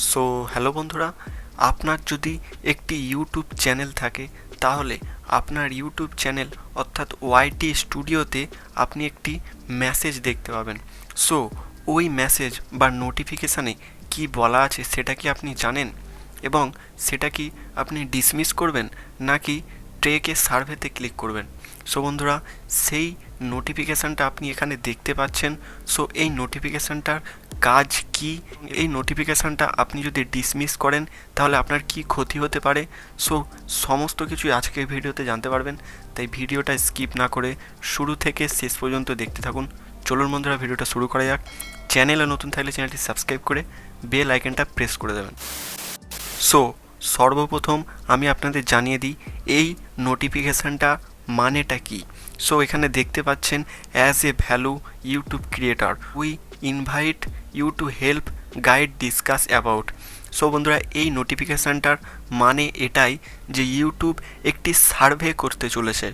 So hello বন্ধুরা, আপনার যদি একটি ইউটিউব চ্যানেল থাকে তাহলে আপনার ইউটিউব চ্যানেল অর্থাৎ ওয়াইটি স্টুডিওতে আপনি একটি মেসেজ দেখতে পাবেন। সো ওই মেসেজ বা নোটিফিকেশানে কি বলা আছে সেটা কি আপনি জানেন, এবং সেটা কি আপনি ডিসমিস করবেন নাকি ট্রেকে সার্ভেতে ক্লিক করবেন? সো বন্ধুরা, সেই নোটিফিকেশানটা আপনি এখানে দেখতে পাচ্ছেন। সো এই নোটিফিকেশানটার কাজ কি, এই নোটিফিকেশানটা আপনি যদি ডিসমিস করেন তাহলে আপনার কি ক্ষতি হতে পারে, সো সমস্ত কিছুই আজকের ভিডিওতে জানতে পারবেন। তাই ভিডিওটা স্কিপ না করে শুরু থেকে শেষ পর্যন্ত দেখতে থাকুন। চলুন বন্ধুরা, ভিডিওটা শুরু করা যাক। চ্যানেলে নতুন থাকলে চ্যানেলটি সাবস্ক্রাইব করে বেল আইকনটা প্রেস করে দেবেন। সো সর্বপ্রথম আমি আপনাদের জানিয়ে দিই এই নোটিফিকেশানটা মানেটা কি। সো এখানে দেখতে পাচ্ছেন, as a value YouTube creator we invite you to help guide discuss about. So বন্ধুরা, এই নোটিফিকেশানটার মানে এটাই যে ইউটিউব একটি সার্ভে করতে চলেছে।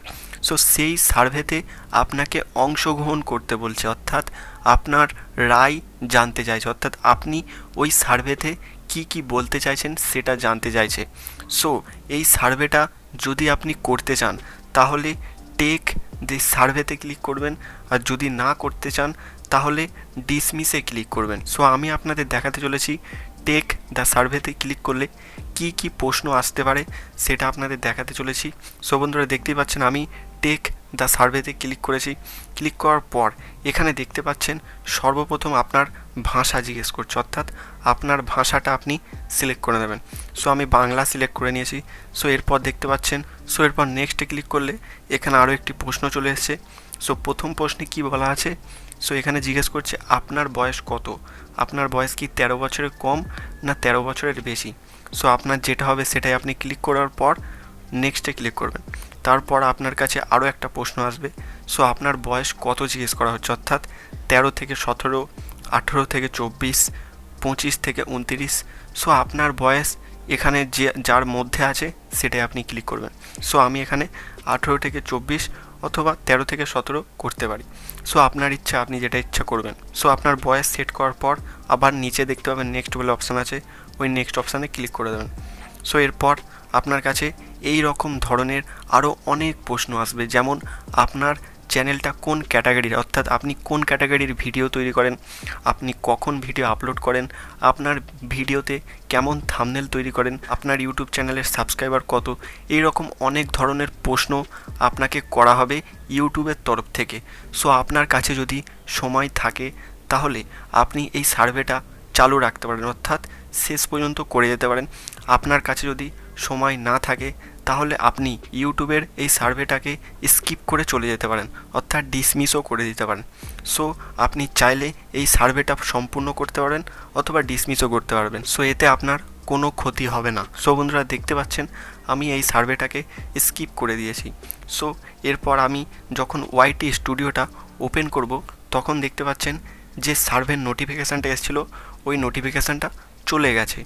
সো সেই সার্ভেতে আপনাকে অংশগ্রহণ করতে বলছে, অর্থাৎ আপনার রায় জানতে চাইছে, অর্থাৎ আপনি ওই সার্ভেতে কি কি বলতে চাইছেন সেটা জানতে চাইছে। সো এই সার্ভেটা যদি আপনি করতে চান তাহলে টেক দি সার্ভেতে ক্লিক করবেন, আর যদি না করতে চান তাহলে ডিসমিসে ক্লিক করবেন। সো আমি আপনাদের দেখাতে চলেছি টেক দ্য সার্ভেতে ক্লিক করলে কি কি প্রশ্ন আসতে পারে সেটা আপনাদের দেখাতে চলেছি। সো বন্ধুরা, দেখতেই পাচ্ছেন আমি টেক দ্য সার্ভেতে ক্লিক করেছি। ক্লিক করার পর এখানে দেখতে পাচ্ছেন সর্বপ্রথম আপনার ভাষা জিজ্ঞেস করছে, অর্থাৎ আপনার ভাষাটা আপনি সিলেক্ট করে নেবেন। সো আমি বাংলা সিলেক্ট করে নিয়েছি। সো এরপর দেখতে পাচ্ছেন, সো এরপর নেক্সটে ক্লিক করলে এখানে আরও একটি প্রশ্ন চলে এসেছে। সো প্রথম প্রশ্নে কি বলা আছে, সো এখানে জিজ্ঞেস করছে আপনার বয়স কত, আপনার বয়স কি 13 বছরের কম না 13 বছরের বেশি। সো আপনার যেটা হবে সেটাই আপনি ক্লিক করার পর নেক্সটে ক্লিক করবেন। তারপর আপনার কাছে আরও একটা প্রশ্ন আসবে। সো আপনার বয়স কত জিজ্ঞেস করা হচ্ছে, অর্থাৎ 13 থেকে 17, 18 থেকে 24, 25 থেকে 29। সো আপনার বয়স এখানে যে যার মধ্যে আছে সেটাই আপনি ক্লিক করবেন। সো আমি এখানে 18 থেকে 24 অথবা 13 থেকে 17 করতে পারি। সো আপনার ইচ্ছা, আপনি যেটা ইচ্ছা করবেন। সো আপনার বয়স সেট করার পর আবার নিচে দেখতে পাবেন নেক্সট বলে অপশান আছে, ওই নেক্সট অপশানে ক্লিক করে দেবেন। সো এরপর আপনার কাছে এই রকম ধরনের আরও অনেক প্রশ্ন আসবে, যেমন আপনার চ্যানেলটা কোন ক্যাটাগরির, অর্থাৎ আপনি কোন ক্যাটাগরির ভিডিও তৈরি করেন, আপনি কখন ভিডিও আপলোড করেন, আপনার ভিডিওতে কেমন থাম্বনেল তৈরি করেন, আপনার ইউটিউব চ্যানেলের সাবস্ক্রাইবার কত, এই রকম অনেক ধরনের প্রশ্ন আপনাকে করা হবে ইউটিউবের তরফ থেকে। সো আপনার কাছে যদি সময় থাকে তাহলে আপনি এই সার্ভেটা চালু রাখতে পারেন, অর্থাৎ শেষ পর্যন্ত করে যেতে পারেন। আপনার কাছে যদি সময় না থাকে তাহলে আপনি ইউটিউবের এই সার্ভেটাকে স্কিপ করে চলে যেতে পারেন, অর্থাৎ ডিসমিসও করে দিতে পারেন। সো আপনি চাইলে এই সার্ভেটা সম্পূর্ণ করতে পারেন অথবা ডিসমিসও করতে পারবেন। সো এতে আপনার কোনো ক্ষতি হবে না। সো বন্ধুরা, দেখতে পাচ্ছেন আমি এই সার্ভেটাকে স্কিপ করে দিয়েছি। সো এরপর আমি যখন ওয়াইটি স্টুডিওটা ওপেন করব তখন দেখতে পাচ্ছেন যে সার্ভের নোটিফিকেশানটা এসেছিলো ওই নোটিফিকেশানটা চলে গেছে।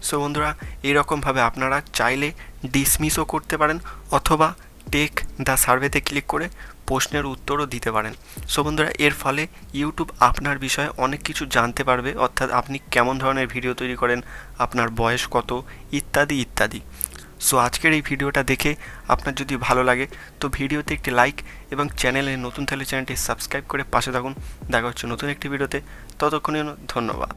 সো বন্ধুরা, এইরকমভাবে আপনারা চাইলে ডিসমিসও করতে পারেন অথবা টেক দ্য সার্ভেতে ক্লিক করে প্রশ্নের উত্তরও দিতে পারেন। সো বন্ধুরা, এর ফলে ইউটিউব আপনার বিষয়ে অনেক কিছু জানতে পারবে, অর্থাৎ আপনি কেমন ধরনের ভিডিও তৈরি করেন, আপনার বয়স কত, ইত্যাদি ইত্যাদি। সো আজকের এই ভিডিওটা দেখে আপনার যদি ভালো লাগে তো ভিডিওতে একটি লাইক এবং চ্যানেলে নতুন থাকলে চ্যানেলটি সাবস্ক্রাইব করে পাশে থাকুন। দেখা হচ্ছে নতুন একটি ভিডিওতে, ততক্ষণের জন্য ধন্যবাদ।